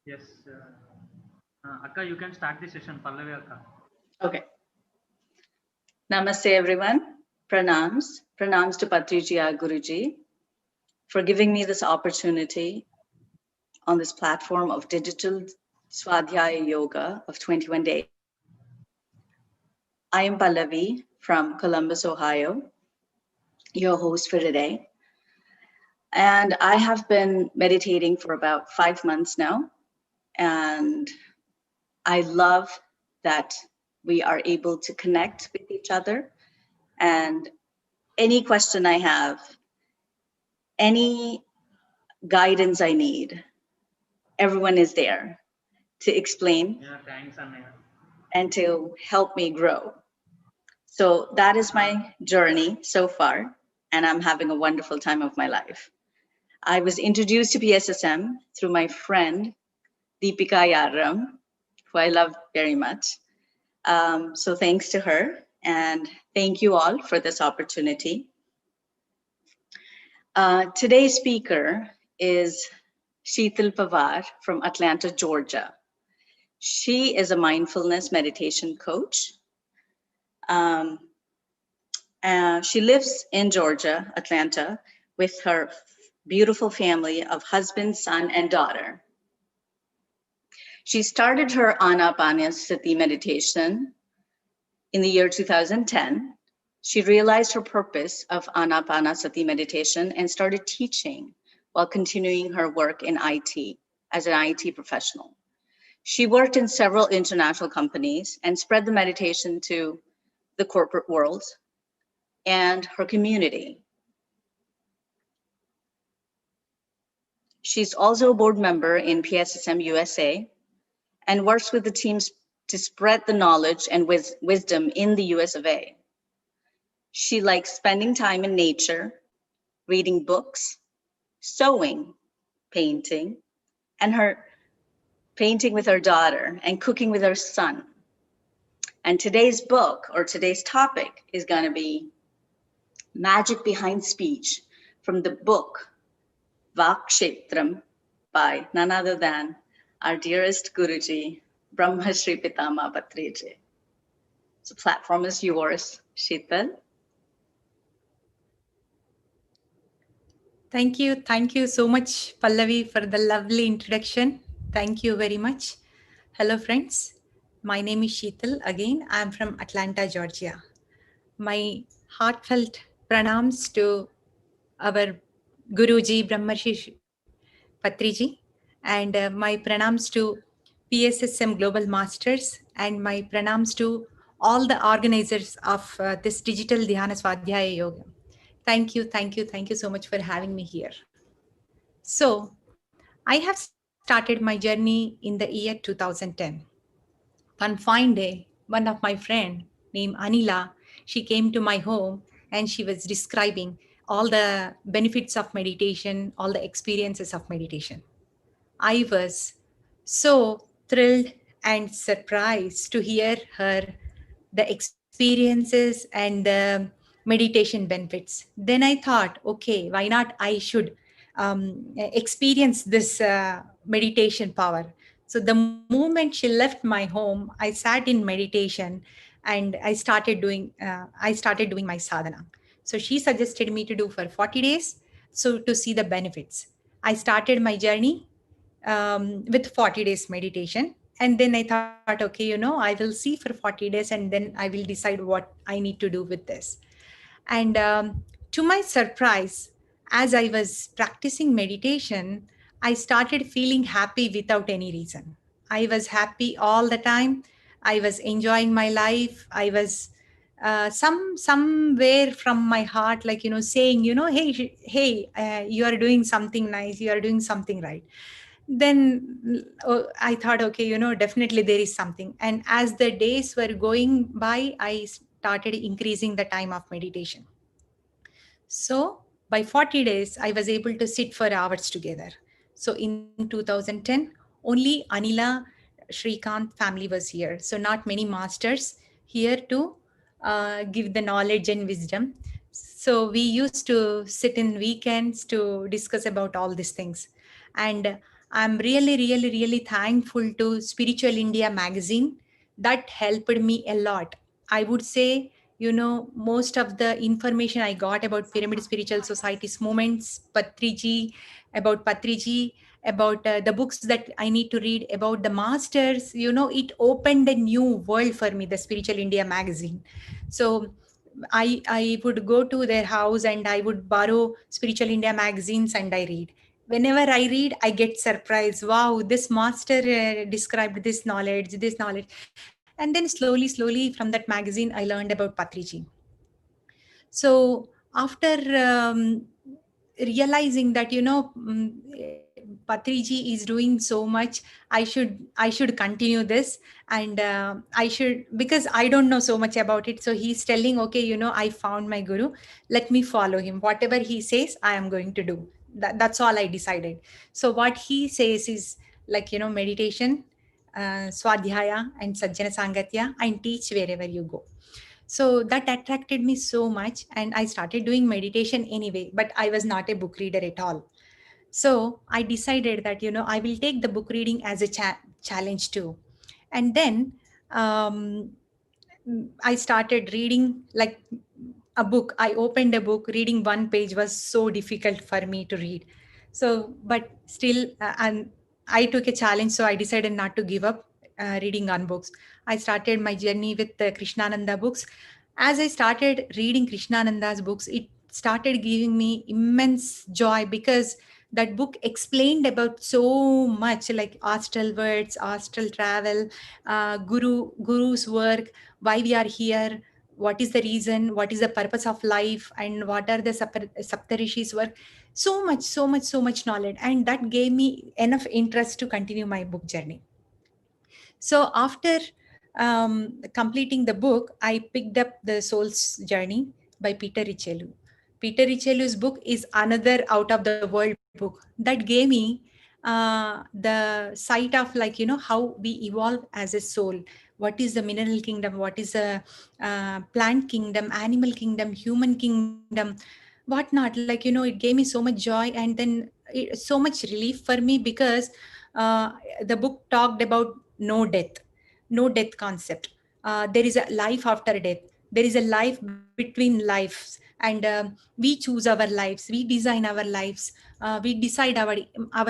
Yes. Akka, you can start the session. Pallavi Akka. Okay. Namaste everyone. Pranams. Pranams to Patriji our Guruji for giving me this opportunity on this platform of digital Swadhayayayoga of 21 days. I am Pallavi from Columbus, Ohio, your host for today. And I have been meditating for about 5 months now. And I love that we are able to connect with each other. And any question I have, any guidance I need, everyone is there to explain. Yeah, thanks, Annaya. And to help me grow. So that is my journey so far, and I'm having a wonderful time of my life. I was introduced to PSSM through my friend, Deepika Yaram, who I love very much. So thanks to her, and thank you all for this opportunity. Today's speaker is Sheetal Pawar from Atlanta, Georgia. She is a mindfulness meditation coach. She lives in Georgia, Atlanta, with her beautiful family of husband, son, and daughter. She started her Anapanasati meditation in the year 2010. She realized her purpose of Anapanasati meditation and started teaching while continuing her work in IT as an IT professional. She worked in several international companies and spread the meditation to the corporate world and her community. She's also a board member in PSSM USA and works with the teams to spread the knowledge and wisdom in the US of A. She likes spending time in nature, reading books, sewing, painting, and her painting with her daughter and cooking with her son. And today's book or today's topic is going to be Magic Behind Speech from the book VAKSHETRAM by none other than our dearest Guruji, Brahma Shri Pitama Patriji. So platform is yours, Sheetal. Thank you so much, Pallavi, for the lovely introduction. Thank you very much. Hello, friends. My name is Sheetal. Again, I'm from Atlanta, Georgia. My heartfelt pranams to our Guruji, Brahmarshi Patriji, and my pranams to PSSM Global Masters, and my pranams to all the organizers of this Digitaldhyanaswadhyayayogam. Thank you so much for having me here. So, I have started my journey in the year 2010. One fine day, one of my friend named Anila, she came to my home and she was describing all the benefits of meditation, all the experiences of meditation. I was so thrilled and surprised to hear her the experiences and the meditation benefits. Then I thought, okay, why not I should experience this meditation power. So the moment she left my home, I sat in meditation and I started doing my sadhana. So she suggested me to do for 40 days so to see the benefits. I started my journey with 40 days meditation. And then I thought, okay, I will see for 40 days and then I will decide what I need to do with this. And to my surprise, as I was practicing meditation, I started feeling happy without any reason. I was happy all the time. I was enjoying my life. I was somewhere from my heart, like, saying, hey, you are doing something nice. You are doing something right. Then I thought, okay, definitely there is something. And as the days were going by, I started increasing the time of meditation. So by 40 days, I was able to sit for hours together. So in 2010, only Anila Shrikant family was here. So not many masters here to give the knowledge and wisdom. So we used to sit in weekends to discuss about all these things. And I'm really, really, really thankful to Spiritual India magazine that helped me a lot. I would say, most of the information I got about Pyramid Spiritual Society's movements, Patriji, about the books that I need to read about the masters, it opened a new world for me, the Spiritual India magazine. So I would go to their house and I would borrow Spiritual India magazines and I read. Whenever I read, I get surprised. Wow, this master described this knowledge. And then slowly from that magazine, I learned about Patriji. So after realizing that Patriji is doing so much, I should continue this, and I should, because I don't know so much about it. So he's telling, okay, I found my guru, let me follow him. Whatever he says, I am going to do. That's all I decided. So what he says is like, meditation, swadhyaya and sajjana sangatya, and teach wherever you go. So that attracted me so much, and I started doing meditation anyway, but I was not a book reader at all. So I decided that, I will take the book reading as a challenge too. And then um, I started reading like a book. I opened a book, reading one page was so difficult for me to read. So, but still, and I took a challenge, so I decided not to give up reading on books. I started my journey with the Krishnananda books. As I started reading Krishnananda's books, it started giving me immense joy, because that book explained about so much, like astral words, astral travel, guru's work, why we are here, what is the reason, what is the purpose of life, and what are the Saptarishis work. So much knowledge, and that gave me enough interest to continue my book journey. So after completing the book, I picked up The Soul's Journey by Peter Richelieu. Peter Richelieu's book is another out of the world book that gave me the sight of, like, how we evolve as a soul. What is the mineral kingdom? What is the plant kingdom, animal kingdom, human kingdom, whatnot? Like, it gave me so much joy, and then so much relief for me, because the book talked about no death concept. There is a life after death. There is a life between lives, and we choose our lives, we design our lives, we decide our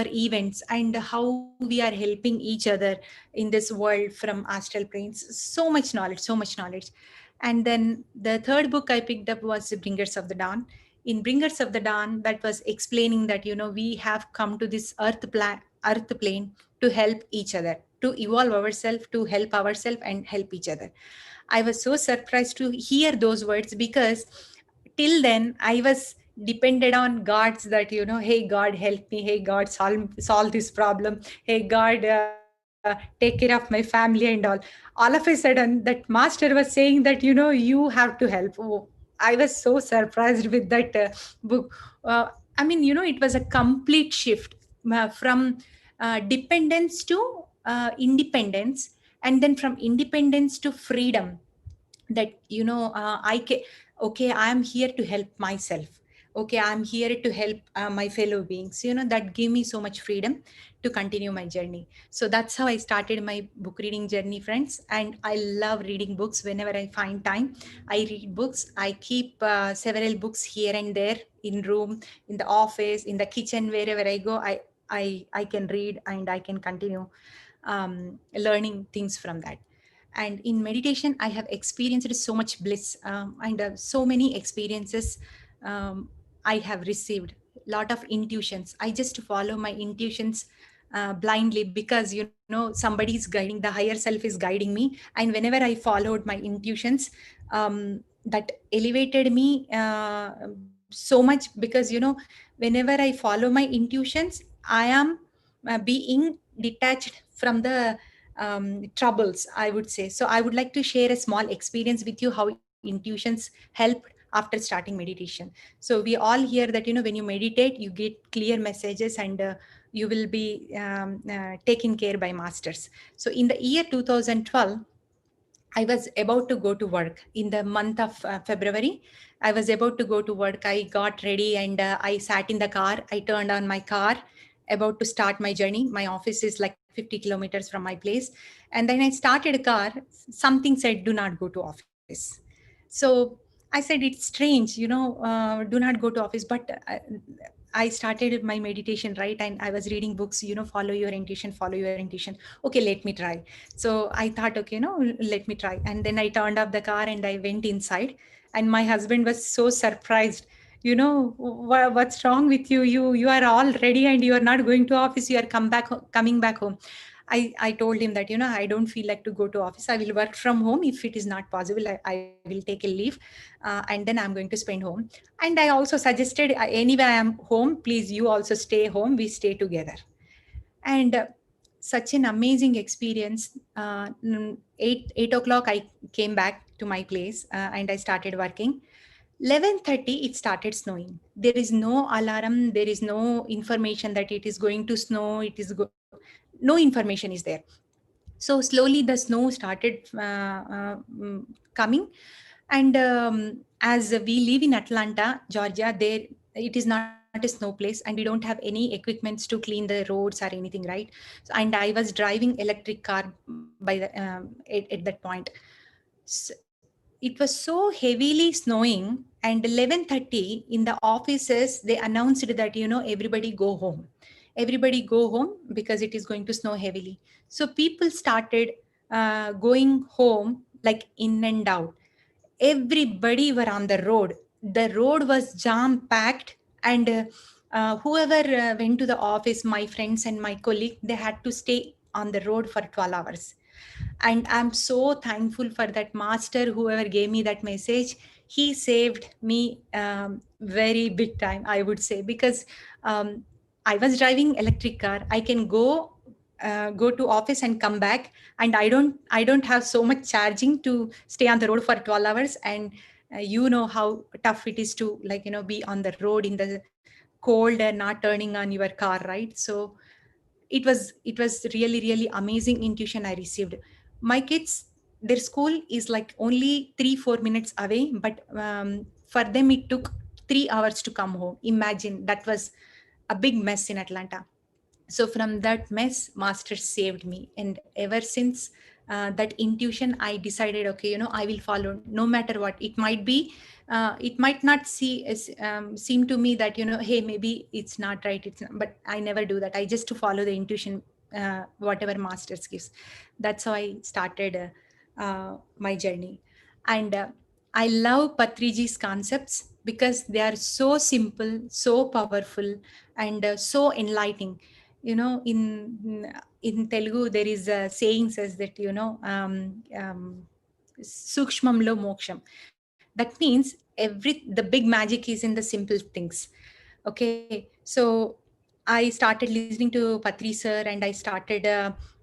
events, and how we are helping each other in this world from astral planes. So much knowledge. And then the third book I picked up was Bringers of the Dawn. In Bringers of the Dawn, that was explaining that, we have come to this earth plane to help each other, to evolve ourselves, to help ourselves and help each other. I was so surprised to hear those words, because till then I was depended on gods, that, hey God, help me, hey God, solve this problem, hey God, take care of my family and all of a sudden that master was saying that, you have to help. Oh, I was so surprised with that book. I mean, it was a complete shift from dependence to independence, and then from independence to freedom. That, okay, I am here to help myself, okay, I'm here to help my fellow beings. That gave me so much freedom to continue my journey. So that's how I started my book reading journey, friends. And I love reading books. Whenever I find time, I read books. I keep several books here and there, in room, in the office, in the kitchen, wherever I go, I can read, and I can continue learning things from that. And in meditation, I have experienced so much bliss, and so many experiences I have received. Lot of intuitions. I just follow my intuitions blindly, because, somebody is guiding, the higher self is guiding me. And whenever I followed my intuitions, that elevated me so much, because, whenever I follow my intuitions, I am being detached from the troubles, I would say. So I would like to share a small experience with you, how intuitions help after starting meditation. So we all hear that, when you meditate, you get clear messages, and you will be taken care by masters. So in the year 2012, I was about to go to work in the month of February. I was about to go to work. I got ready, and I sat in the car. I turned on my car, about to start my journey. My office is like 50 kilometers from my place. And then I started a car. Something said, do not go to office. So I said, it's strange, do not go to office. But I started my meditation, right? And I was reading books, follow your intuition, follow your intuition. Okay, let me try. So I thought, okay, let me try. And then I turned off the car and I went inside. And my husband was so surprised. What's wrong with you? You are all ready and you are not going to office. You are coming back home. I told him that, I don't feel like to go to office. I will work from home. If it is not possible, I will take a leave. And then I'm going to spend home. And I also suggested, anyway, I am home. Please, you also stay home. We stay together. And such an amazing experience. 8 o'clock, I came back to my place and I started working. 11:30, it started snowing. There is no alarm. There is no information that it is going to snow. No information is there. So slowly the snow started coming. And as we live in Atlanta, Georgia, there it is not a snow place, and we don't have any equipments to clean the roads or anything, right? So, and I was driving electric car by the at that point. So it was so heavily snowing, and 11:30 in the offices they announced that everybody go home. Everybody go home because it is going to snow heavily. So people started going home like in and out. Everybody were on the road. The road was jam packed, and whoever went to the office, my friends and my colleague, they had to stay on the road for 12 hours. And I'm so thankful for that master, whoever gave me that message. He saved me very big time, I would say, because um, I was driving electric car. I can go to office and come back, and I don't have so much charging to stay on the road for 12 hours. And you know how tough it is to, like, be on the road in the cold and not turning on your car, right? So it was really, really amazing intuition I received. My kids, their school is like only 3-4 minutes away, but for them it took 3 hours to come home. Imagine, that was a big mess in Atlanta. So from that mess, master saved me. And ever since that intuition, I decided, okay, I will follow no matter what it might be. It might not seem to me that, hey, maybe it's not right, but I never do that. I just to follow the intuition, whatever masters gives. That's how I started my journey. And I love Patriji's concepts because they are so simple, so powerful, and so enlightening. In Telugu, there is a saying says that, sukshmamlo moksham. That means the big magic is in the simple things. Okay, so I started listening to Patri sir, and I started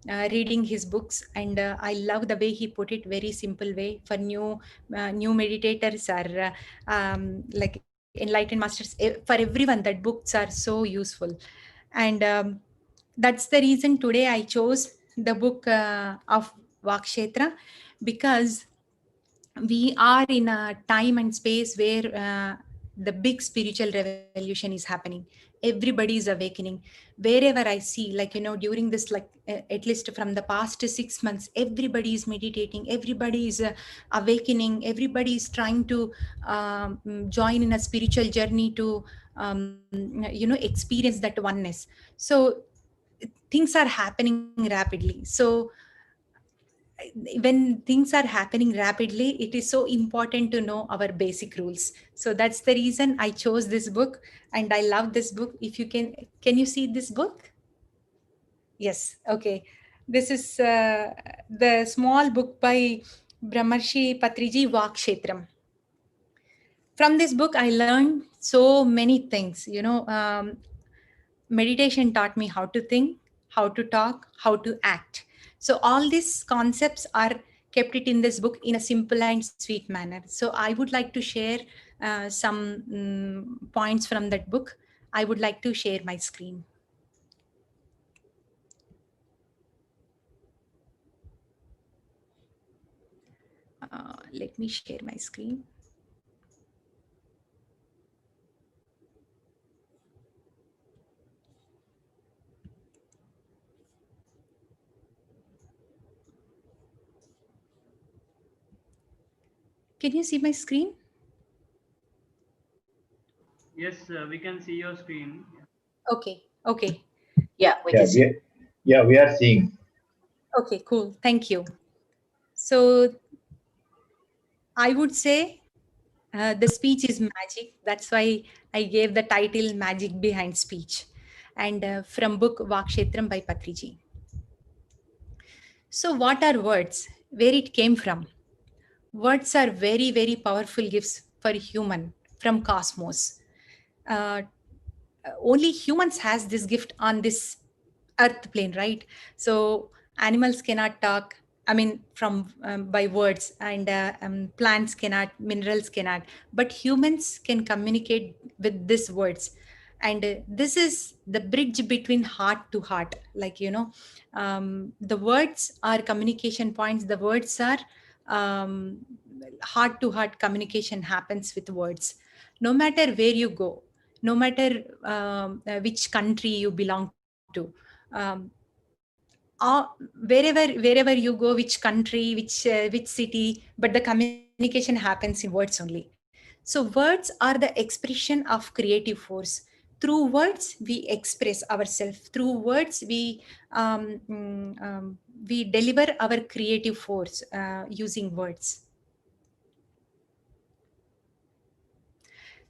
reading his books, and I love the way he put it, very simple way for new meditators, or like enlightened masters. For everyone, that books are so useful. And that's the reason today I chose the book of Vakshetra, because we are in a time and space where the big spiritual revolution is happening. Everybody is awakening. Wherever I see, like, during this, like, at least from the past 6 months, everybody is meditating, everybody is awakening, everybody is trying to join in a spiritual journey to experience that oneness. So things are happening rapidly. So when things are happening rapidly, it is so important to know our basic rules. So that's the reason I chose this book, and I love this book. If you can you see this book? Yes. Okay. This is the small book by Brahmarshi Patriji, Vakshetram. From this book, I learned so many things. Meditation taught me how to think, how to talk, how to act. So all these concepts are kept it in this book in a simple and sweet manner. So I would like to share some points from that book. I would like to share my screen. Let me share my screen. Can you see my screen? Yes, we can see your screen. Okay. Okay. Yeah, we can see. We are seeing. Okay, cool. Thank you. So I would say the speech is magic. That's why I gave the title Magic Behind Speech. And from book VAKSHETRAM by Patriji. So what are words? Where it came from? Words are very, very powerful gifts for human from cosmos. Uh, Only humans has this gift on this earth plane, right? So animals cannot talk, I mean, from by words, and plants cannot, minerals cannot, but humans can communicate with these words. And this is the bridge between heart to heart. Like, the words are communication points. The words are heart to heart communication happens with words. No matter where you go, no matter which country you belong to, um, wherever you go, which country, which city, but the communication happens in words only. So words are the expression of creative force. Through words we express ourselves. Through words we deliver our creative force using words.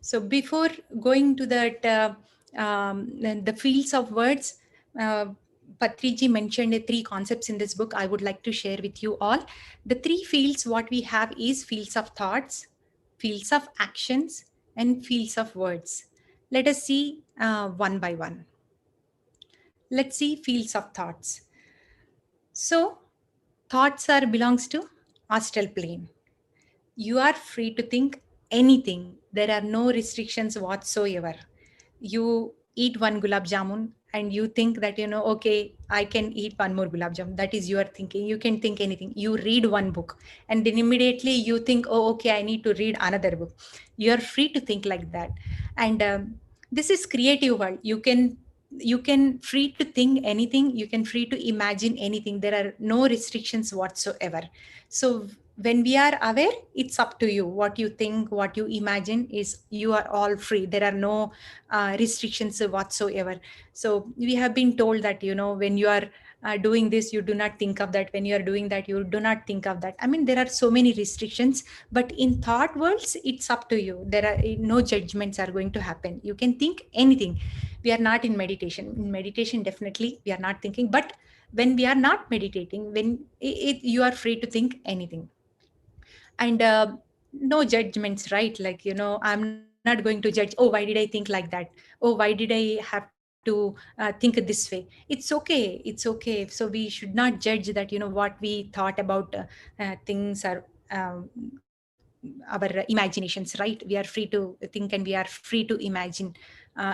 So before going to that, the fields of words, Patriji mentioned 3 concepts in this book I would like to share with you all. The 3 fields what we have is fields of thoughts, fields of actions, and fields of words. Let us see one by one. Let's see fields of thoughts. So thoughts are belongs to astral plane. You are free to think anything. There are no restrictions whatsoever. You eat one gulab jamun and you think that, okay, I can eat one more gulab jamun. That is your thinking. You can think anything. You read one book and then immediately you think, oh, okay, I need to read another book. You are free to think like that. And this is creative world. You can free to think anything. You can free to imagine anything. There are no restrictions whatsoever. So when we are aware, it's up to you. What you think, what you imagine is, you are all free. There are no restrictions whatsoever. So we have been told that, when you are doing this, you do not think of that. When you are doing that, you do not think of that. I mean, there are so many restrictions, but in thought worlds, it's up to you. There are no judgments are going to happen. You can think anything. We are not in meditation. In meditation, definitely we are not thinking, but when we are not meditating, when you are free to think anything. And no judgments, right? Like, I'm not going to judge, oh, why did I think like that? Oh, why did I have to think this way? It's okay. It's okay. So we should not judge that, what we thought about things are our imaginations, right? We are free to think and we are free to imagine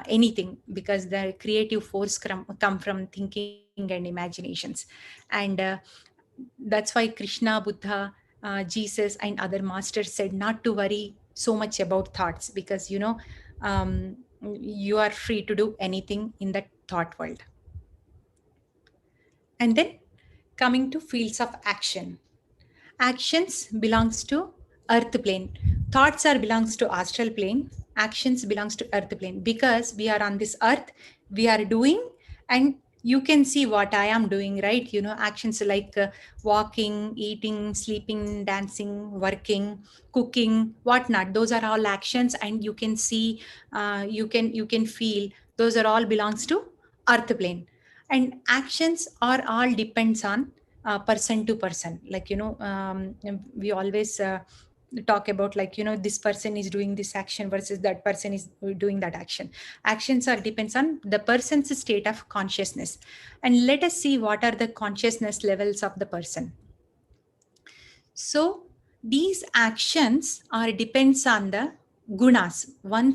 anything, because the creative force come from thinking and imaginations. And that's why Krishna, Buddha, Jesus, and other masters said not to worry so much about thoughts, because you are free to do anything in that thought world. And then coming to fields of action. Actions belongs to earth plane. Thoughts are belongs to astral plane. Actions belongs to earth plane, because we are on this earth, we are doing, and you can see what I am doing, right? Actions like walking, eating, sleeping, dancing, working, cooking, whatnot. Those are all actions, and you can see, you can feel. Those are all belongs to earth plane. And actions are all depends on person to person. Like, we always talk about, like, this person is doing this action versus that person is doing that action. Actions are depends on the person's state of consciousness. And let us see what are the consciousness levels of the person. So these actions are depends on the gunas, one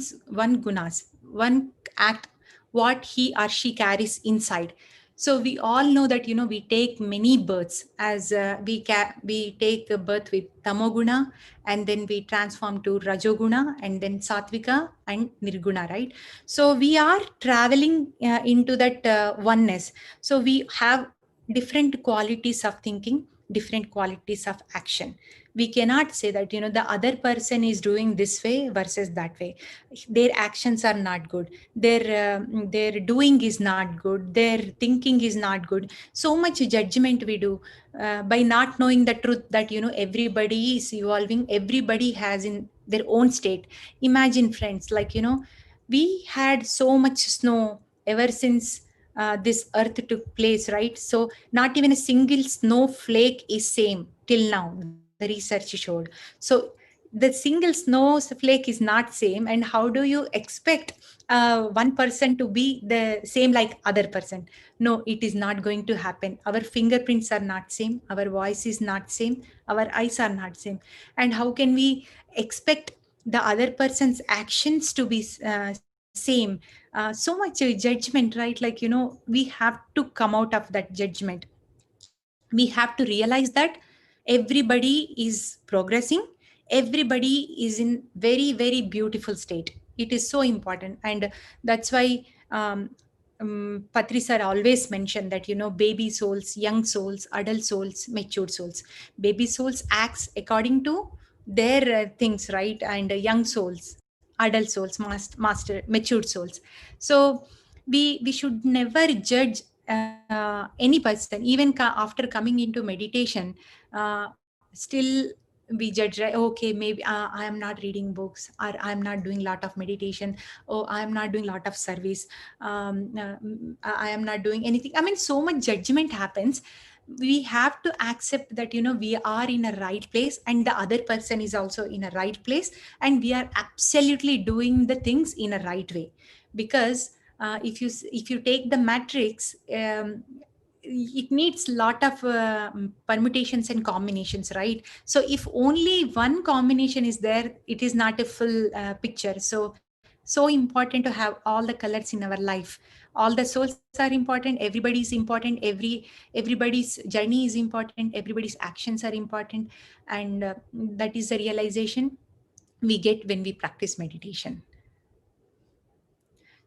act, what he or she carries inside. So we all know that, we take many births, as we take a birth with tamoguna, and then we transform to rajoguna, and then satvika and nirguna, right? So we are traveling into that oneness. So we have different qualities of thinking, different qualities of action. We cannot say that, the other person is doing this way versus that way. Their actions are not good. Their doing is not good. Their thinking is not good. So much judgment we do by not knowing the truth that, everybody is evolving. Everybody has in their own state. Imagine, friends, like, we had so much snow ever since this earth took place, right? So not even a single snowflake is same till now, the research showed. So the single snowflake is not same, and how do you expect one person to be the same like other person? No, it is not going to happen. Our fingerprints are not same, our voice is not same, our eyes are not same. And how can we expect the other person's actions to be same? So much judgment, right? Like, we have to come out of that judgment. We have to realize that everybody is progressing. Everybody is in very, very beautiful state. It is so important. And that's why Patri sir always mentioned that, baby souls, young souls, adult souls, mature souls. Baby souls acts according to their things, right? And young souls, adult souls, matured souls. So we should never judge any person, even after coming into meditation. Still we judge, right? Okay, maybe I am not reading books, or I am not doing lot of meditation, or I am not doing lot of service, I am not doing anything. I mean, so much judgment happens. We have to accept that, we are in a right place, and the other person is also in a right place, and we are absolutely doing the things in a right way. Because if you take the matrix, it needs lot of permutations and combinations, right? So if only one combination is there, it is not a full picture. So important to have all the colors in our life. All the souls are important, everybody is important, everybody's journey is important, everybody's actions are important. And that is the realization we get when we practice meditation.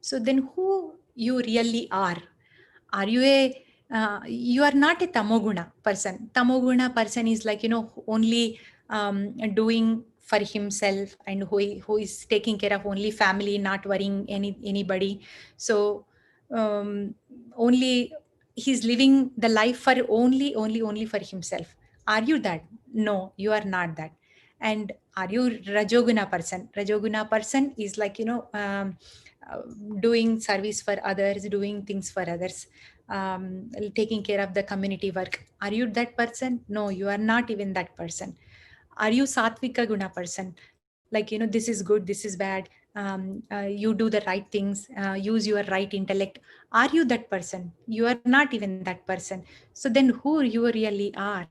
So then who you really are you a you are not a tamoguna person. Tamoguna person is like, only doing for himself, and who is taking care of only family, not worrying anybody. So um, only he's living the life for only for himself. Are you that? No, you are not that. And are you rajoguna person? Rajoguna person is like, uh, doing service for others, doing things for others, taking care of the community work. Are you that person? No, you are not even that person. Are you satvika guna person? Like, this is good, this is bad. You do the right things, use your right intellect. Are you that person? You are not even that person. So then who you really are?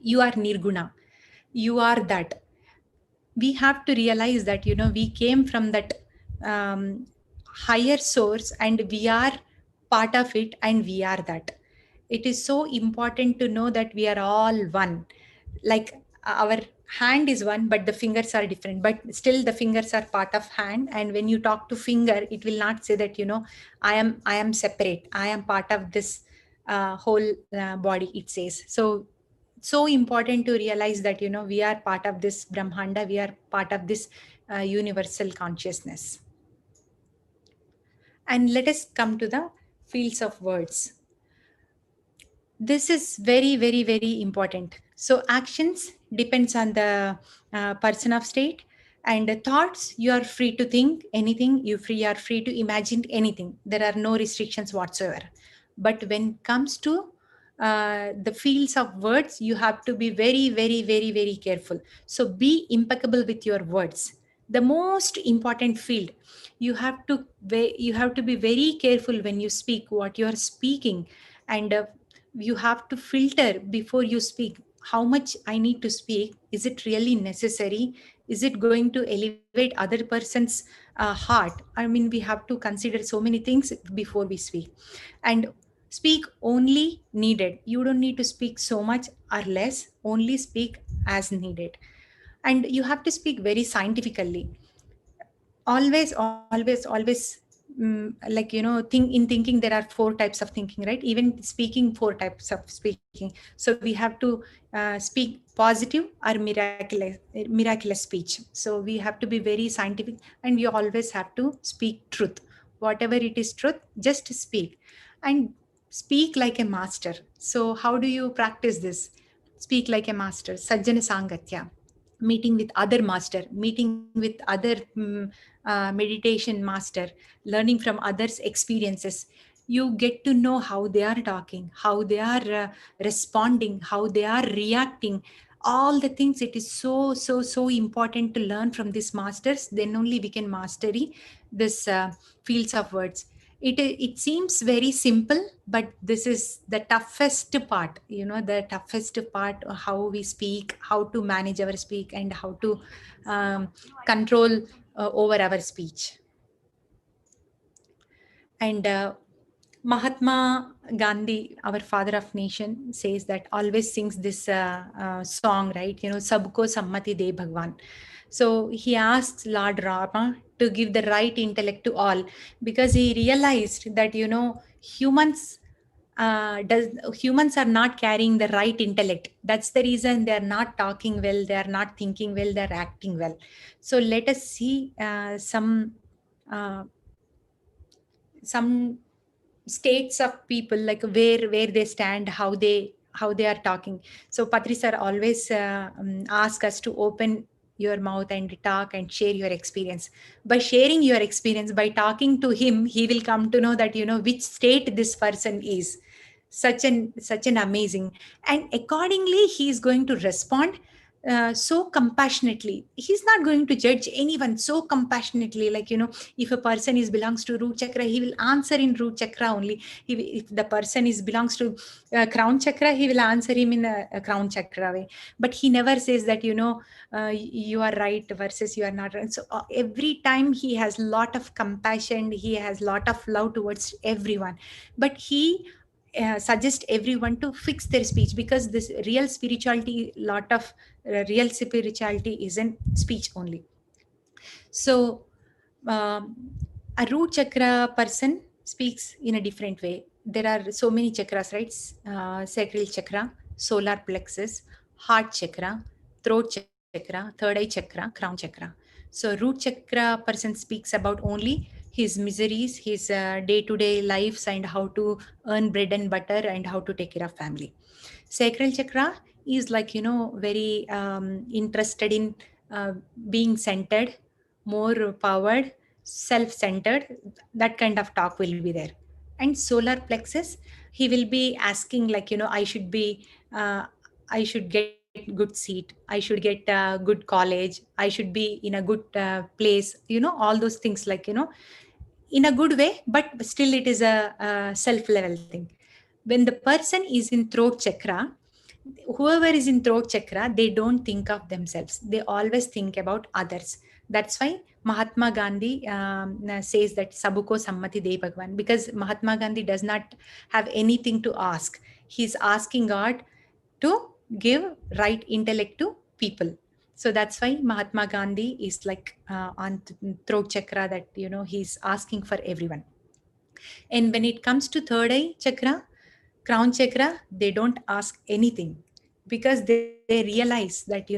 You are nirguna. You are that. We have to realize that, we came from that um, higher source, and we are part of it, and we are that. It is so important to know that we are all one. Like, our hand is one, but the fingers are different, but still the fingers are part of hand. And when you talk to finger, it will not say that, I am separate, I am part of this whole body, it says. So important to realize that, we are part of this brahmanda, we are part of this universal consciousness. And let us come to the fields of words. This is very, very, very important. So actions depends on the person of state, and the thoughts, you are free to think anything, are free to imagine anything. There are no restrictions whatsoever. But when it comes to the fields of words, you have to be very, very, very, very careful. So be impeccable with your words. The most important field, you have to be very careful when you speak what you are speaking. And you have to filter before you speak. How much I need to speak? Is it really necessary? Is it going to elevate other person's heart? I mean, we have to consider so many things before we speak. And speak only needed. You don't need to speak so much or less. Only speak as needed. And you have to speak very scientifically. Always, always, always like, thinking there are 4 types of thinking, right? Even speaking, 4 types of speaking. So we have to speak positive or miraculous speech. So we have to be very scientific, and we always have to speak truth. Whatever it is truth, just speak, and speak like a master. So how do you practice this? Speak like a master, sajjana sangatya, meeting with other master, meeting with other meditation master, learning from others experiences. You get to know how they are talking, how they are responding, how they are reacting, all the things. It is so important to learn from these masters. Then only we can mastery this fields of words. It seems very simple, but this is the toughest part, the toughest part, how we speak, how to manage our speak, and how to control over our speech. And Mahatma Gandhi, our father of nation, says that, always sings this song, right? Sabko sammati de Bhagwan. So he asks Lord Rama to give the right intellect to all, because he realized that, humans are not carrying the right intellect. That's the reason they are not talking well, they are not thinking well, they are acting well. So let us see uh, some states of people, like where they stand, how they are talking. So Patri sir always ask us to open your mouth and talk and share your experience. By sharing your experience, by talking to him, he will come to know that, which state this person is. Such an amazing, and accordingly he is going to respond so compassionately. He's not going to judge anyone, so compassionately, like, if a person is belongs to root chakra, he will answer in root chakra only. If the person is belongs to crown chakra, he will answer him in a crown chakra way. But he never says that, you are right versus you are not right. So every time he has lot of compassion, he has lot of love towards everyone. But he suggest everyone to fix their speech, because this real spirituality, lot of real spirituality is in speech only. So um, a root chakra person speaks in a different way. There are so many chakras, right? Sacral chakra, solar plexus, heart chakra, throat chakra, third eye chakra, crown chakra. So root chakra person speaks about only his miseries, his day-to-day lives, and how to earn bread and butter, and how to take care of family. Sacral chakra is like, very interested in uh, being centered, more powered, self-centered. That kind of talk will be there. And solar plexus, he will be asking, like, I should get good seat, I should get a good college, I should be in a good place, all those things, like, in a good way, but still it is a self-level thing. When the person is in throat chakra, whoever is in throat chakra, they don't think of themselves, they always think about others. That's why Mahatma Gandhi says that sabuko sammati de Bhagwan, because Mahatma Gandhi does not have anything to ask. He's asking God to give right intellect to people. So that's why Mahatma Gandhi is like on throat chakra, that, he's asking for everyone. And when it comes to third eye chakra, crown chakra, they don't ask anything, because they realize that,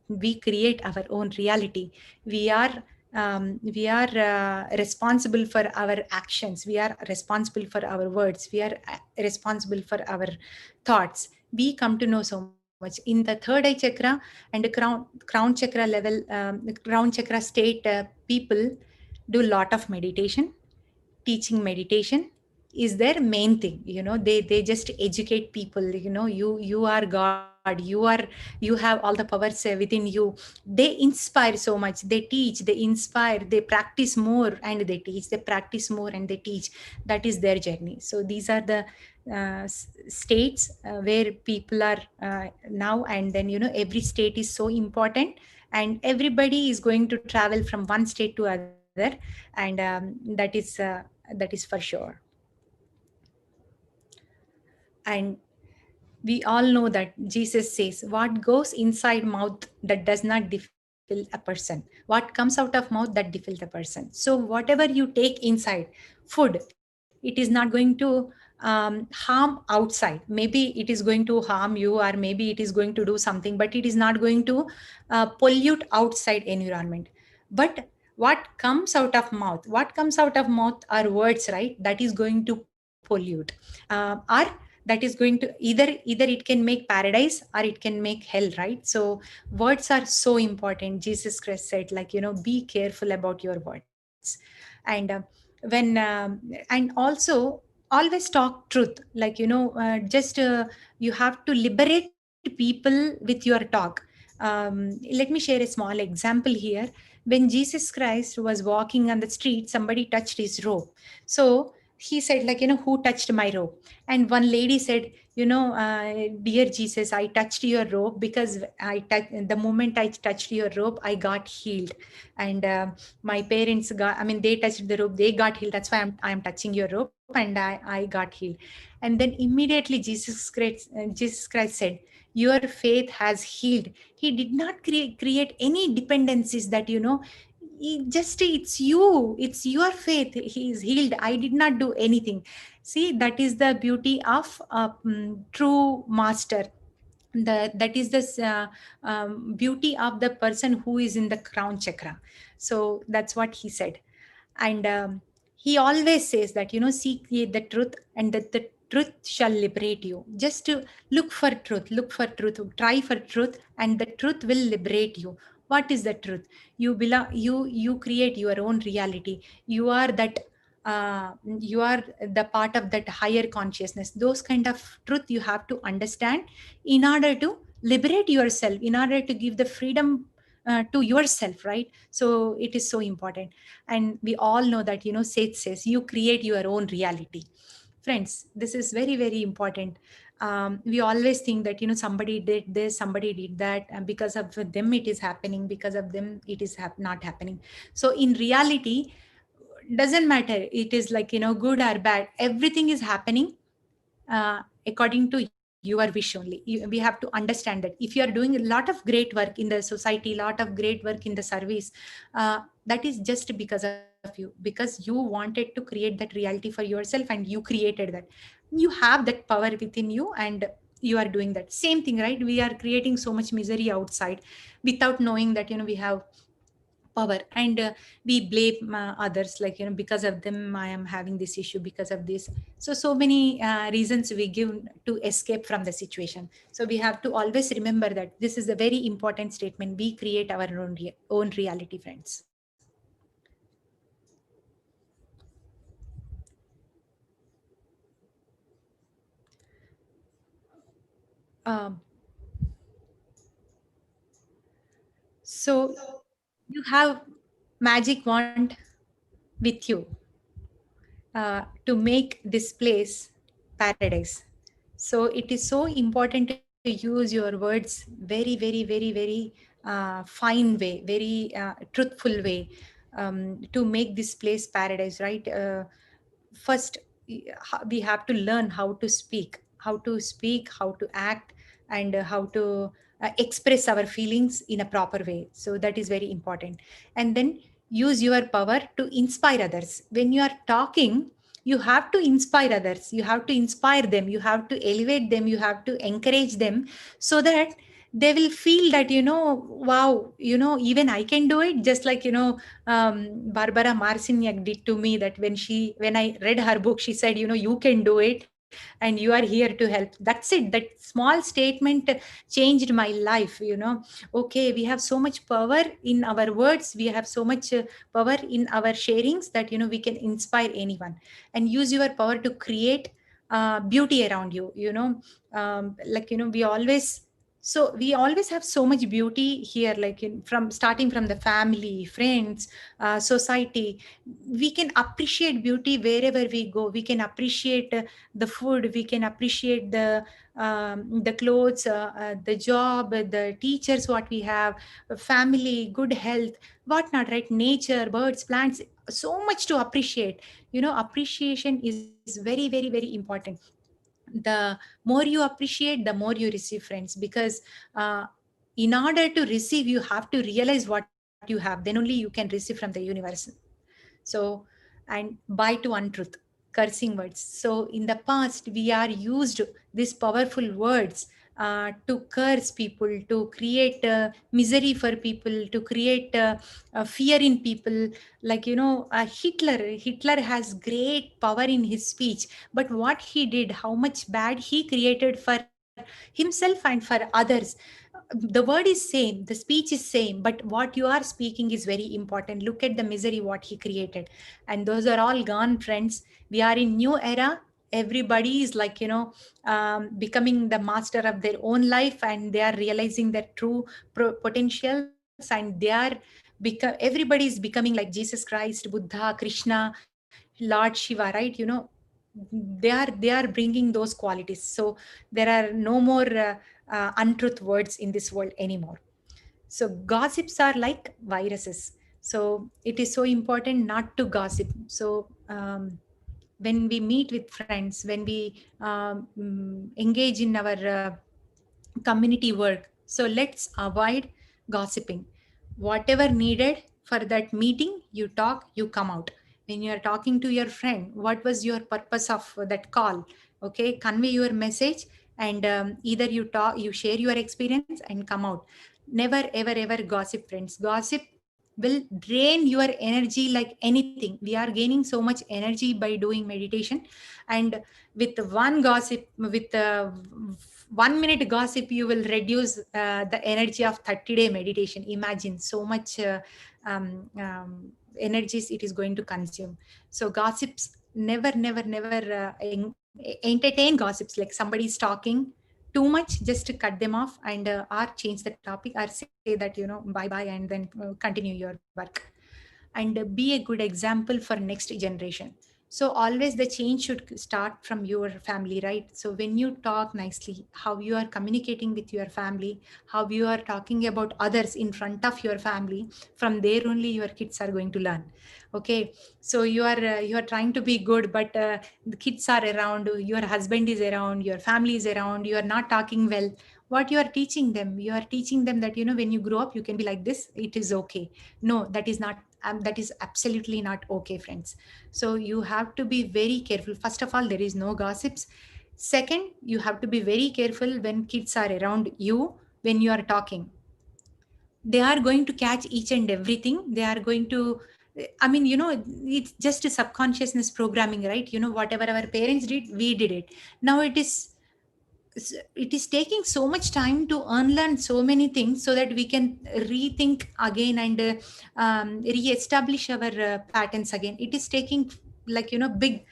we create our own reality. We are responsible for our actions. We are responsible for our words. We are responsible for our thoughts. We come to know so much in the third eye chakra and the crown chakra level, crown chakra state. People do a lot of meditation. Teaching meditation is their main thing. They just educate people. You are God, you have all the powers within you. They inspire so much. They teach, they inspire, they practice more and they teach, they practice more and they teach. That is their journey. So these are the states where people are now. And then, every state is so important, and everybody is going to travel from one state to other. And that is for sure. And we all know that Jesus says, what goes inside mouth, that does not defile defile a person. What comes out of mouth, that defiles a person. So whatever you take inside, food, it is not going to harm outside. Maybe it is going to harm you, or maybe it is going to do something, but it is not going to pollute outside environment. But what comes out of mouth are words, right? That is going to pollute, or that is going to either it can make paradise or it can make hell, right? So words are so important. Jesus Christ said, like, be careful about your words. And when and also always talk truth, like, just you have to liberate people with your talk. Let me share a small example here. When Jesus Christ was walking on the street, somebody touched his robe. So he said, like, who touched my robe? And one lady said, dear Jesus, I touched your robe because the moment I touched your robe, I got healed. And my parents they touched the robe, they got healed. That's why I'm touching your robe, and I got healed. And then immediately Jesus Christ said, your faith has healed. He did not create any dependencies that, it's your faith, he is healed, I did not do anything. See, that is the beauty of true master. That is the beauty of the person who is in the crown chakra. So that's what he said. And he always says that, seek ye the truth, and that the truth shall liberate you. Just to look for truth, try for truth, and the truth will liberate you. What is the truth? You belong, you create your own reality. You are that, you are the part of that higher consciousness. Those kind of truth you have to understand in order to liberate yourself, in order to give the freedom to yourself, right? So it is so important. And we all know that, Seth says, you create your own reality. Friends, this is very, very important. We always think that, somebody did this, somebody did that, and because of them it is happening, because of them it is not happening. So in reality, doesn't matter, it is like, good or bad, everything is happening according to your wish only. We have to understand that if you are doing a lot of great work in the society, lot of great work in the service, that is just because of you, because you wanted to create that reality for yourself, and you created that. You have that power within you, and you are doing that same thing, right? We are creating so much misery outside without knowing that, we have power. And we blame others, like, because of them I am having this issue, because of this. So many reasons we give to escape from the situation. So we have to always remember that this is a very important statement. We create our own reality, friends. um, so you have magic wand with you to make this place paradise. So it is so important to use your words very, very, very, very fine way, very truthful way, to make this place paradise, right? First, we have to learn how to speak, how to act, and how to express our feelings in a proper way. So that is very important. And then use your power to inspire others. When you are talking, you have to inspire others, you have to inspire them, you have to elevate them, you have to encourage them, so that they will feel that, wow, even I can do it, just like, Barbara Marciniak did to me. That when I read her book, she said, you can do it, and you are here to help. That's it. That small statement changed my life. Okay, we have so much power in our words, we have so much power in our sharings, that, we can inspire anyone. And use your power to create beauty around you. Like, we always have so much beauty here, like, from starting from the family, friends, society. We can appreciate beauty wherever we go. We can appreciate the food, we can appreciate the clothes, the job, the teachers what we have, family, good health, whatnot, right? Nature, birds, plants, so much to appreciate. Appreciation is very, very, very important. The more you appreciate, the more you receive, friends, because in order to receive, you have to realize what you have, then only you can receive from the universe. So, and by to untruth, cursing words. So in the past, we are used these powerful words to curse people, to create misery for people, to create fear in people. Like, Hitler has great power in his speech, but what he did, how much bad he created for himself and for others. The word is same, the speech is same, but what you are speaking is very important. Look at the misery what he created, and those are all gone, friends. We are in new era. Everybody is like, becoming the master of their own life, and they are realizing their true potentials, and they are everybody is becoming like Jesus Christ, Buddha, Krishna, Lord Shiva, right? They are bringing those qualities. So there are no more untruth words in this world anymore. So gossips are like viruses. So it is so important not to gossip. So when we meet with friends, when we engage in our community work, so let's avoid gossiping. Whatever needed for that meeting, you talk, you come out. When you are talking to your friend, what was your purpose of that call? Okay, convey your message, and either you talk, you share your experience and come out. Never ever ever gossip, friends. Gossip will drain your energy like anything. We are gaining so much energy by doing meditation, and with one gossip, with 1 minute gossip, you will reduce the energy of 30-day meditation. Imagine so much energies it is going to consume. So gossips, never never never entertain gossips. Like somebody is talking too much, just to cut them off, and or change the topic, or say that, bye bye, and then continue your work. And be a good example for next generation. So always the change should start from your family, right? So when you talk nicely, how you are communicating with your family, how you are talking about others in front of your family, from there only your kids are going to learn. Okay, so you are trying to be good, but the kids are around, your husband is around, your family is around, you are not talking well. What you are teaching them? You are teaching them that, when you grow up you can be like this, it is okay. No, that is not, that is absolutely not okay, friends. So you have to be very careful. First of all, there is no gossips. Second, you have to be very careful when kids are around you. When you are talking, they are going to catch each and everything. They are going to, I mean, it's just a subconsciousness programming, right? Whatever our parents did, we did it. Now it is taking so much time to unlearn so many things, so that we can rethink again, and re-establish our patterns again. It is taking, like, big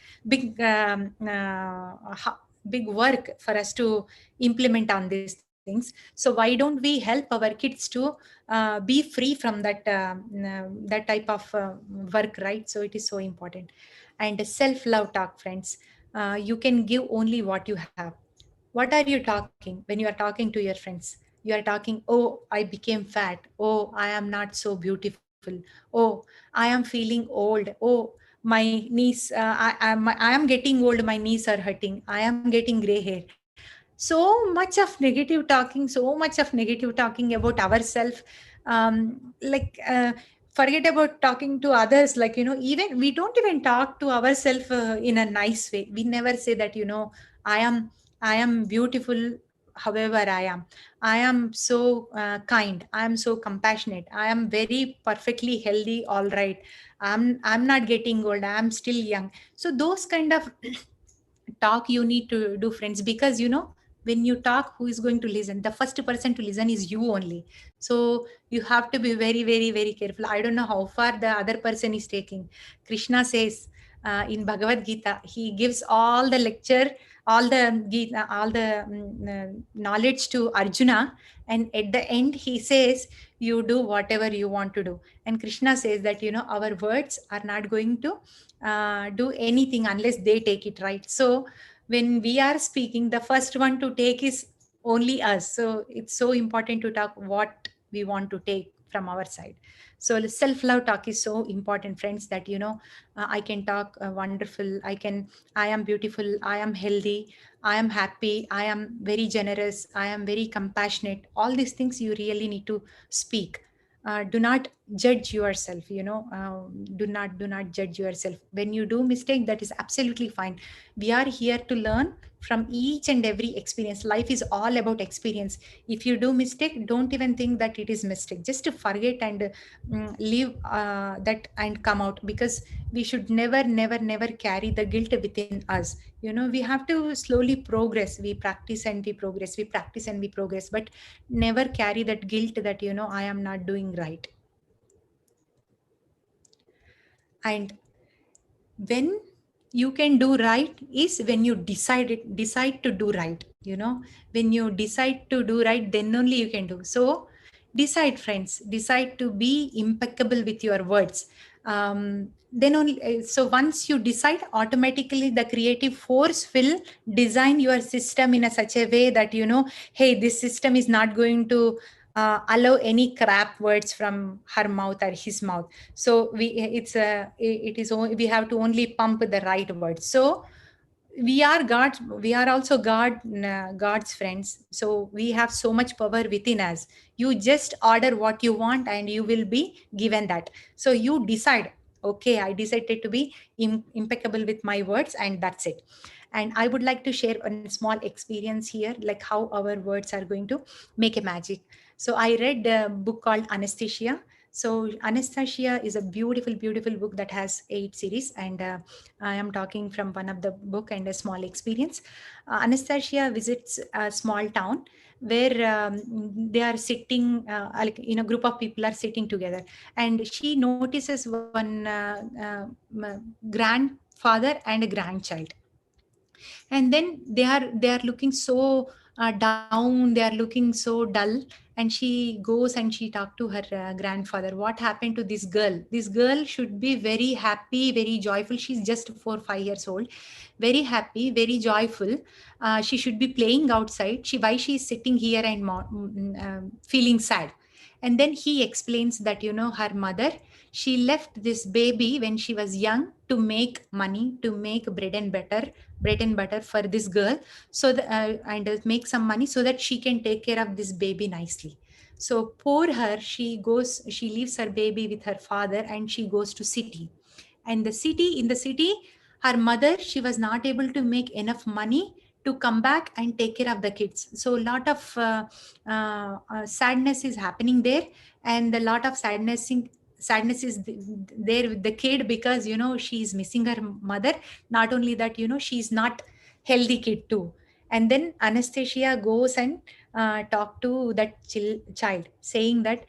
big work for us to implement on these things. So why don't we help our kids to be free from that type of work, right? So it is so important. And self-love talk, friends. You can give only what you have. What are you talking when you are talking to your friends? You are talking, oh, I became fat. Oh, I am not so beautiful. Oh, I am feeling old. Oh, my knees, I am getting old. My knees are hurting. I am getting gray hair. So much of negative talking, so much of negative talking about ourselves. Like, forget about talking to others. Like, even we don't even talk to ourselves in a nice way. We never say that, I am I am beautiful however I am. I am so kind. I am so compassionate. I am very perfectly healthy. All right. I'm not getting old. I'm still young. So those kind of talk you need to do, friends, because when you talk, who is going to listen? The first person to listen is you only. So you have to be very very very careful. I don't know how far the other person is taking. Krishna says in Bhagavad Gita, he gives all the lecture, all the Gita, all the knowledge to Arjuna, and at the end he says, you do whatever you want to do. And Krishna says that, our words are not going to do anything unless they take it, right? So when we are speaking, the first one to take is only us. So it's so important to talk what we want to take from our side. So self-love talk is so important, friends, that I can talk wonderful, I am beautiful, I am healthy, I am happy, I am very generous, I am very compassionate. All these things you really need to speak. Do not judge yourself, do not judge yourself. When you do mistake, that is absolutely fine. We are here to learn from each and every experience. Life is all about experience. If you do mistake, don't even think that it is mistake. Just to forget and leave that and come out, because we should never carry the guilt within us. We have to slowly progress. We practice and we progress, we practice and we progress, but never carry that guilt that I am not doing right. And when you can do right is when you decide to do right. When you decide to do right, then only you can do. So decide, friends, decide to be impeccable with your words. Then only, so once you decide, automatically the creative force will design your system in a such a way that hey, this system is not going to allow any crap words from her mouth or his mouth. So we have to only pump the right words. So we are gods, we are also god's friends. So we have so much power within us. You just order what you want and you will be given that. So you decide, okay, I decided to be impeccable with my words, and that's it. And I would like to share a small experience here, like how our words are going to make a magic. So I read a book called Anesthesia. So Anastasia is a beautiful book that has 8 series, and I am talking from one of the book and a small experience. Anastasia visits a small town where they are sitting, like in a group of people are sitting together, and she notices one grandfather and a grandchild. And then they are looking so down, they are looking so dull. And she goes and she talked to her grandfather, what happened to this girl? This girl should be very happy, very joyful. She's just 4 or 5 years old, very happy, very joyful. She should be playing outside. Why she is sitting here and feeling sad? And then he explains that her mother, she left this baby when she was young to make money, to make bread and butter for this girl, so and make some money so that she can take care of this baby nicely. So poor her, she leaves her baby with her father and she goes to city. And in the city, her mother, she was not able to make enough money to come back and take care of the kids. So a lot of sadness is happening there, and a lot of sadness is there with the kid, because she's missing her mother. Not only that, she's not healthy kid too. And then Anastasia goes and talk to that child, saying that,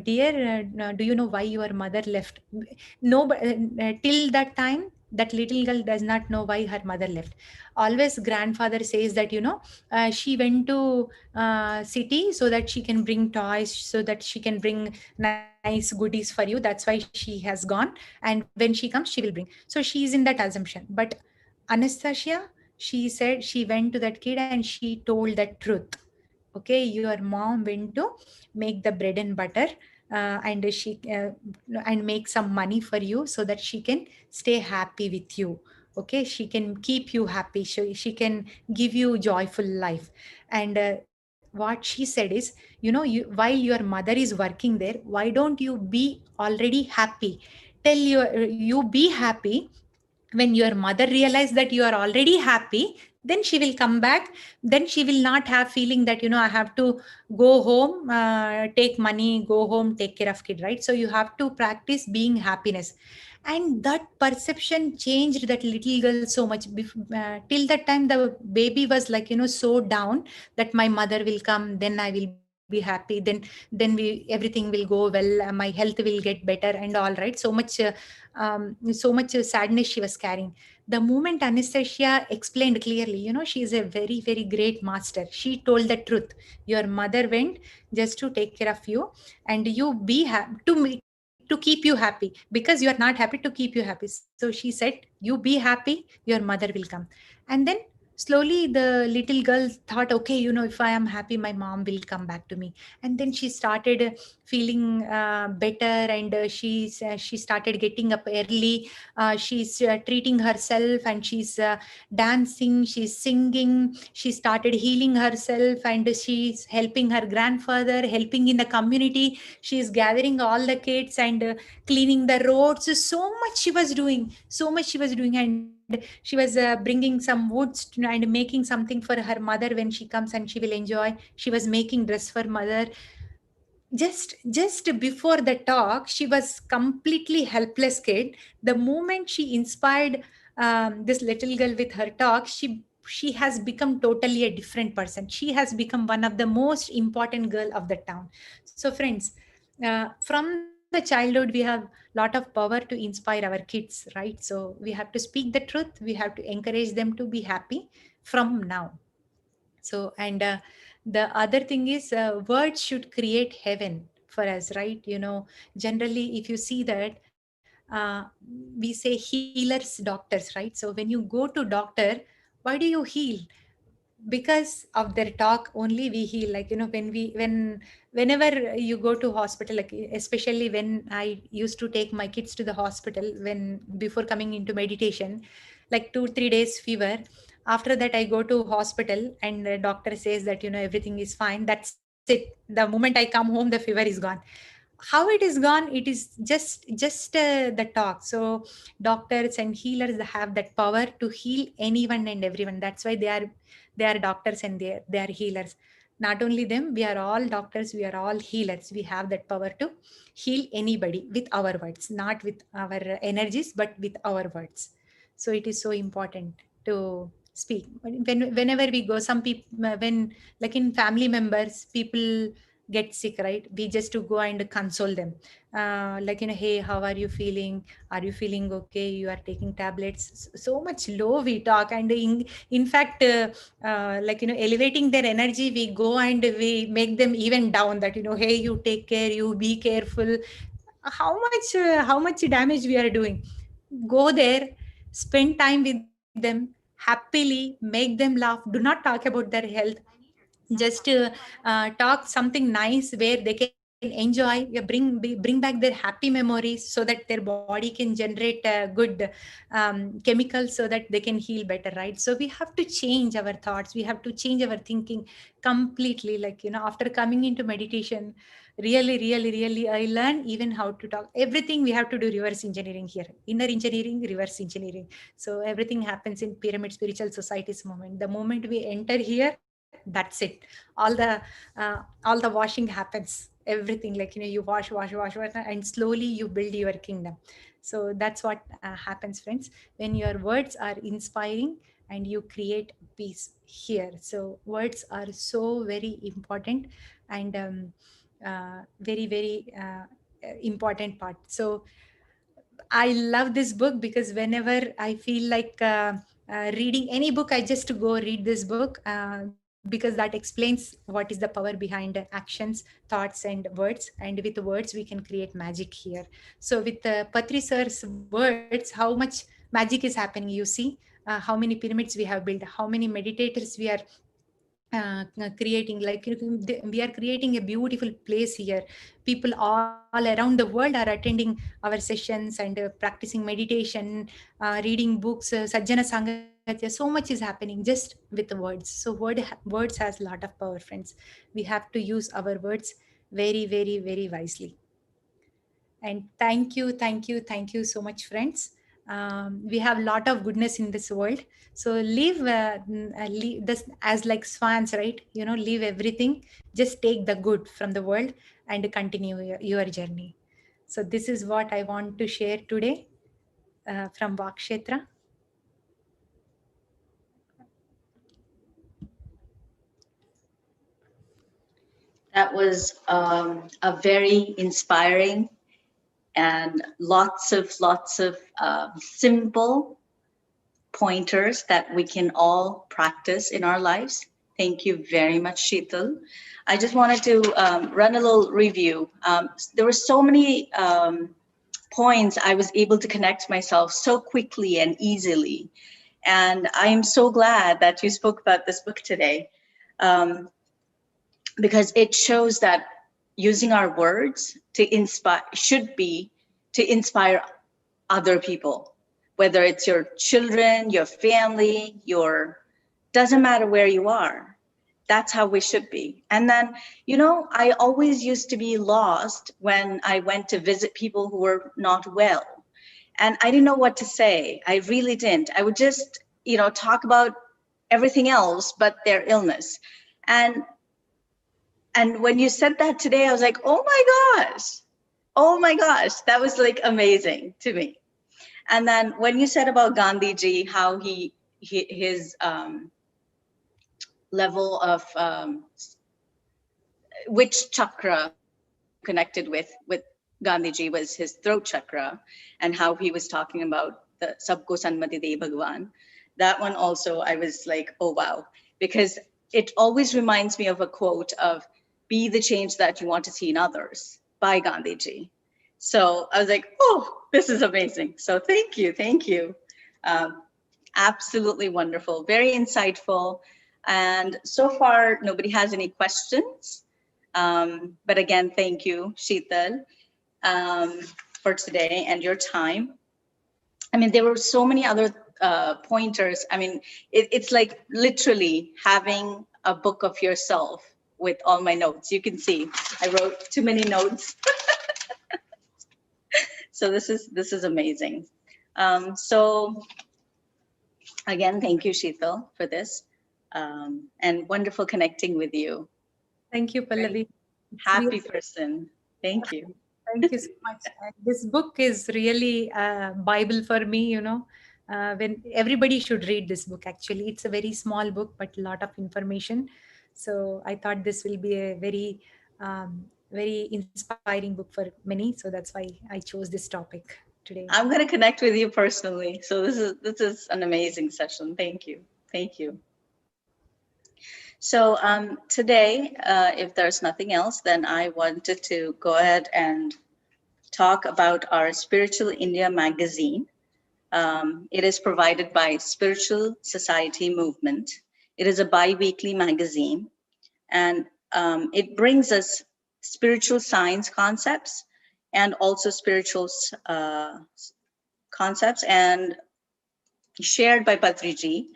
dear, do you know why your mother left? No, till that time, that little girl does not know why her mother left. Always grandfather says that she went to city so that she can bring toys, so that she can bring nice goodies for you. That's why she has gone, and when she comes, she will bring. So she is in that assumption. But Anastasia, she said she went to that kid and she told the truth. Okay, your mom went to make the bread and butter, and she and make some money for you so that she can stay happy with you. Okay, she can keep you happy, she can give you joyful life. And what she said is, while your mother is working there, why don't you be already happy? You be happy. When your mother realizes that you are already happy, then she will come back. Then she will not have feeling that I have to go home, take money, go home, take care of kid, right? So you have to practice being happiness. And that perception changed that little girl so much. Till that time, the baby was like so down, that my mother will come, then I will be happy, then everything will go well, my health will get better and all, right? So much sadness she was carrying. The moment Anastasia explained clearly, she is a very, very great master. She told the truth. Your mother went just to take care of you, and you be happy to keep you happy, because you are not happy, to keep you happy. So she said, you be happy, your mother will come. And then slowly the little girl thought, okay, if I am happy, my mom will come back to me. And then she started feeling better, and she started getting up early. She's treating herself, and she's dancing, she's singing, she started healing herself, and she's helping her grandfather, helping in the community. She's gathering all the kids and cleaning the roads. So much she was doing, and she was bringing some woods and making something for her mother. When she comes and she will enjoy, she was making dress for mother. Just before the talk, she was completely helpless kid. The moment she inspired this little girl with her talk, she has become totally a different person. She has become one of the most important girl of the town. So friends, from the childhood we have lot of power to inspire our kids, right? So we have to speak the truth, we have to encourage them to be happy from now. So, and the other thing is, words should create heaven for us, right? Generally, if you see that, we say healers, doctors, right? So when you go to doctor, why do you heal? Because of their talk only we heal. Like, whenever you go to hospital, like especially when I used to take my kids to the hospital when before coming into meditation, like 2-3 days fever. After that I go to hospital and the doctor says that everything is fine. That's it. The moment I come home, the fever is gone. How it is gone? It is just the talk. So doctors and healers, they have that power to heal anyone and everyone. That's why they are doctors and they are healers. Not only them, we are all doctors, we are all healers. We have that power to heal anybody with our words, not with our energies, but with our words. So it is so important to speak. Whenever we go, some people, when like in family members, people get sick, right? We just to go and console them. Like, hey, how are you feeling? Are you feeling okay? You are taking tablets? So much low we talk. And in fact, like, elevating their energy, we go and we make them even down, that, hey, you take care, you be careful. How much damage we are doing? Go there, spend time with them happily, make them laugh. Do not talk about their health. Just talk something nice where they can enjoy. Bring back their happy memories, so that their body can generate good chemicals, so that they can heal better, right? So we have to change our thoughts, we have to change our thinking completely. Like, after coming into meditation, really, really, really, I learned even how to talk. Everything we have to do reverse engineering here. Inner engineering, reverse engineering. So everything happens in Pyramid Spiritual Society's moment. The moment we enter here, that's it. all the all the washing happens. Everything, like, you wash, and slowly you build your kingdom. So that's what happens, friends, when your words are inspiring and you create peace here. So words are so very important, and very, very important part. So I love this book, because whenever I feel like reading any book, I just go read this book, because that explains what is the power behind actions, thoughts, and words. And with words, we can create magic here. So with Patri sir's words, how much magic is happening, you see. How many pyramids we have built, how many meditators we are creating. Like, we are creating a beautiful place here. People all around the world are attending our sessions and practicing meditation, reading books, sajjana sangatya. So much is happening just with the words. So words has a lot of power, friends. We have to use our words very, very, very wisely. And thank you so much, friends. We have a lot of goodness in this world. So live this as like swans, right? Leave everything. Just take the good from the world and continue your journey. So this is what I want to share today from Vakshetra. That was a very inspiring and lots of simple pointers that we can all practice in our lives. Thank you very much, Sheetal. I just wanted to run a little review. There were so many points I was able to connect myself so quickly and easily. And I am so glad that you spoke about this book today, because it shows that using our words to inspire should be to inspire other people, whether it's your children, your family, doesn't matter where you are. That's how we should be. And then, I always used to be lost when I went to visit people who were not well. And I didn't know what to say. I really didn't. I would just, talk about everything else but their illness. And when you said that today, I was like, oh my gosh, that was like amazing to me. And then when you said about Gandhiji, how his level of which chakra connected with Gandhiji was his throat chakra, and how he was talking about the Sabko Sanmati De Bhagwan. That one also, I was like, oh wow, because it always reminds me of a quote of "Be the change that you want to see in others" by Gandhiji. So I was like, oh, this is amazing. So thank you. Absolutely wonderful, very insightful. And so far, nobody has any questions. But again, thank you, Sheetal, for today and your time. I mean, there were so many other pointers. I mean, it's like literally having a book of yourself with all my notes. You can see I wrote too many notes. So this is amazing. So again, thank you, Sheetal, for this, and wonderful connecting with you. Thank you, Pallavi. Happy person. Thank you. Thank you so much. This book is really a Bible for me, when everybody should read this book. Actually, it's a very small book, but a lot of information. So I thought this will be a very, very inspiring book for many. So that's why I chose this topic today. I'm going to connect with you personally. So this is an amazing session. Thank you. Thank you. So today, if there's nothing else, then I wanted to go ahead and talk about our Spiritual India magazine. It is provided by Spiritual Society Movement. It is a bi-weekly magazine, and it brings us spiritual science concepts and also spiritual concepts, and shared by Patriji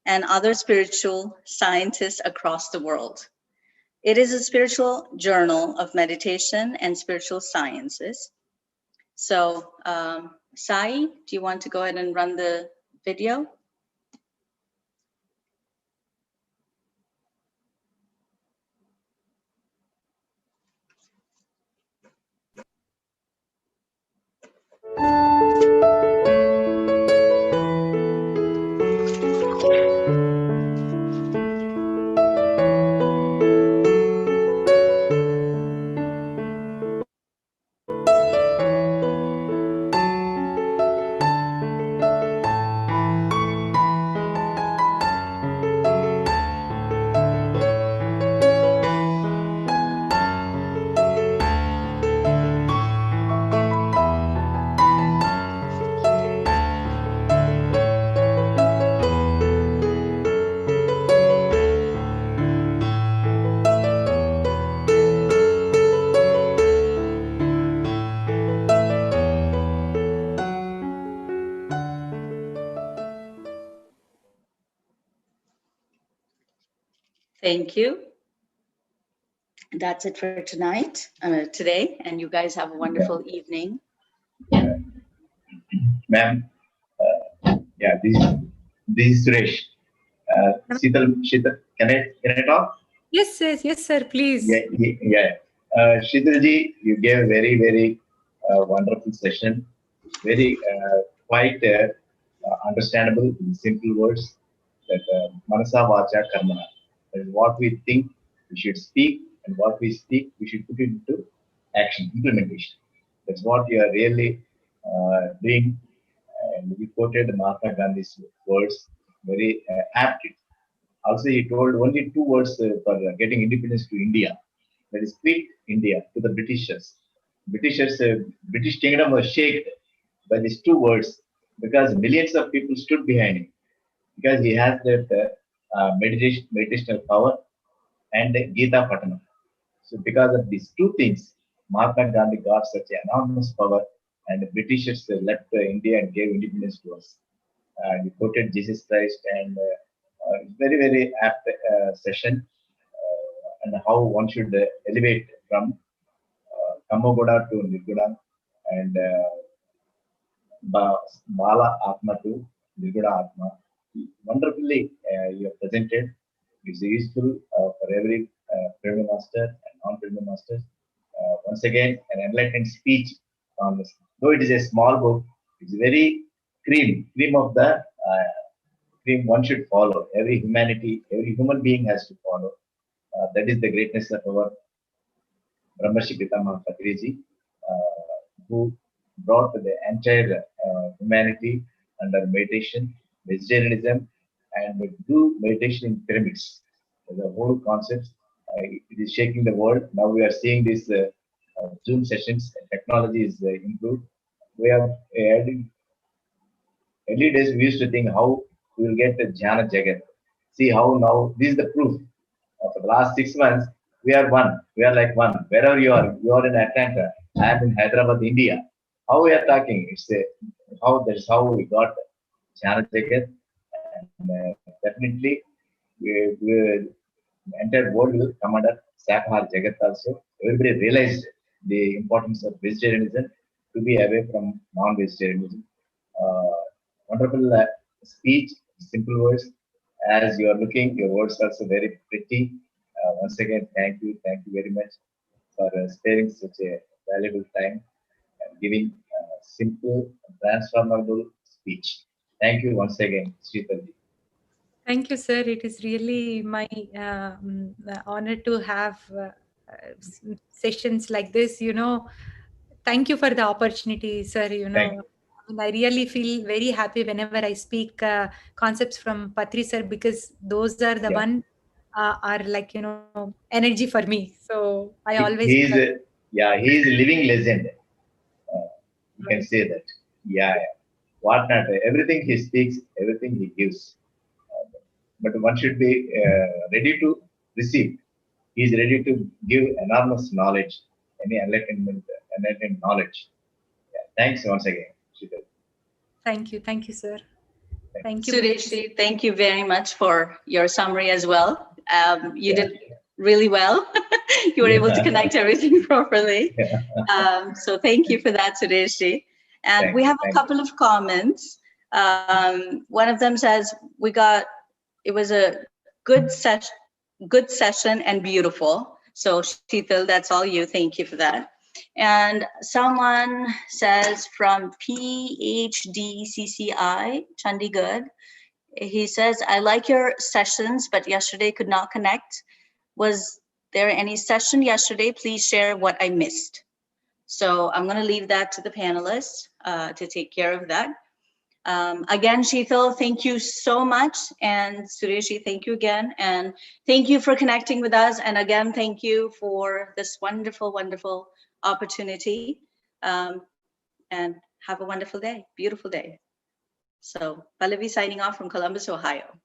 and other spiritual scientists across the world. It is a spiritual journal of meditation and spiritual sciences. So, Sai, do you want to go ahead and run the video? Thank you. That's it for today, and you guys have a wonderful evening. Ma'am, yeah, this is Suresh. Sheetal, can I talk? Yes, sir, please. Yeah. Sheetalji, you gave a very, very wonderful session. Very quite understandable in simple words. That manasa vacha karmana. That is what we think we should speak, and what we speak we should put into action, implementation. That's what you are really doing. And you quoted Mahatma Gandhi's words very aptly. Also, he told only two words for getting independence to India. That is, quit India to the Britishers. British kingdom was shaken by these two words because millions of people stood behind him. because he has that meditational power and Gita Patanam. So because of these two things, Mahatma Gandhi got such enormous power, and the Britishers left India and gave independence to us. He quoted Jesus Christ, and very, very apt session, and how one should elevate from Kamagoda to Nirguna, and Bala Atma to Nirguna Atma. Wonderfully, you have presented. It's useful for every pyramid master and non-pyramid masters. Once again, an enlightened speech on this. Though it is a small book, it's very cream of the cream one should follow. Every human being has to follow. That is the greatness of our Brahmarshi Pitama Patriji, who brought the entire humanity under meditation, vegetarianism, and do meditation in pyramids. The whole concept, it is shaking the world. Now we are seeing these Zoom sessions. Technology is improved. We have early days we used to think how we will get the Dhyana Jagath. See how now this is the proof. For the last 6 months, we are one. We are like one. Wherever you are in Atlanta. I am in Hyderabad, India. How we are talking? It's that's how we got Dhyana Jagath, and definitely the entire world will come under Sakahar Jagat also. Everybody realized the importance of vegetarianism to be away from non-vegetarianism. Uh, Wonderful speech, simple words. As you are looking, your words are also very pretty. Once again, thank you very much for sparing such a valuable time and giving simple, transformable speech. Thank you once again, Sheetal. Thank you, sir. It is really my honor to have sessions like this. Thank you for the opportunity, sir. Thank you. And I really feel very happy whenever I speak concepts from Patri sir, because those are the Yeah. one are like energy for me. So I always He is he is a living legend. You can Right. say that. Yeah, yeah. What not? Everything he speaks, everything he gives. But one should be ready to receive. He is ready to give enormous knowledge, any enlightened knowledge. Yeah. Thanks once again, Sheetal. Thank you, sir. Thank Thank you, Patri sir. Suresh, thank you very much for your summary as well. You Yeah. did really well. You were able to connect everything properly. Yeah. So thank you for that, Suresh. And we have a Thank you. couple of comments. One of them says, it was a good session and beautiful. So Sheetal, that's all you. Thank you for that. And someone says from PHDCCI, Chandigarh, he says, I like your sessions, but yesterday could not connect. Was there any session yesterday? Please share what I missed. So I'm going to leave that to the panelists to take care of that. Again, Sheetal, thank you so much. And Sureshi, thank you again. And thank you for connecting with us. And again, thank you for this wonderful, wonderful opportunity. And have a wonderful day, beautiful day. So Pallavi signing off from Columbus, Ohio.